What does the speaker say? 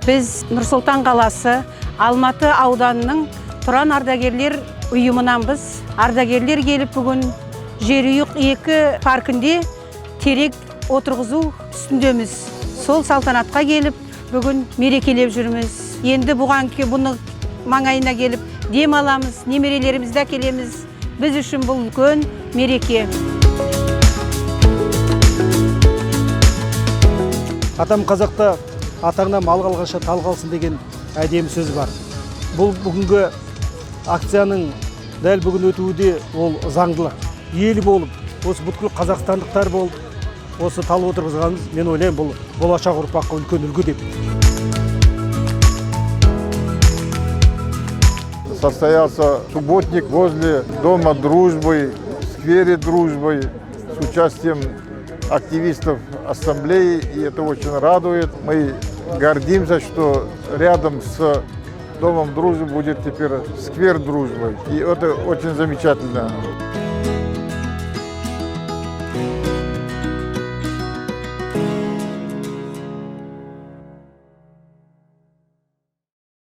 Біз Нұрсұлтан қаласы Алматы ауданының Тұран ардагерлер ұйымынанбыз. Ардагерлер келіп бүгін Жерұйық 2 паркінде терек отырғызу үстіндеміз. Сол салтанатқа келіп бүгін мерекелеп жүрміз. Енді бұған бұны маңайына келіп дем аламыз, немерелерімізді әкелеміз. Біз үшін бұл үлкен мереке. Атам қазақта атаңнан мал қалғанша тал қалсын деген әдемі сөз бар. Бұл бүгінгі акцияның дәл бүгін өтуі де ол заңдылық. Ел болып, осы бүткіл қазақстандықтар болып, осы тал отырғызғанымыз, мен ойлаймын, бұл болашақ ұрпаққа үлкен үлгі деп. Состоялся субботник возле Дома дружбы, в сквере дружбы, с участием активистов ассамблеи, и это очень радует. Мы гордимся, что рядом с Домом дружбы будет теперь сквер дружбы, и это очень замечательно.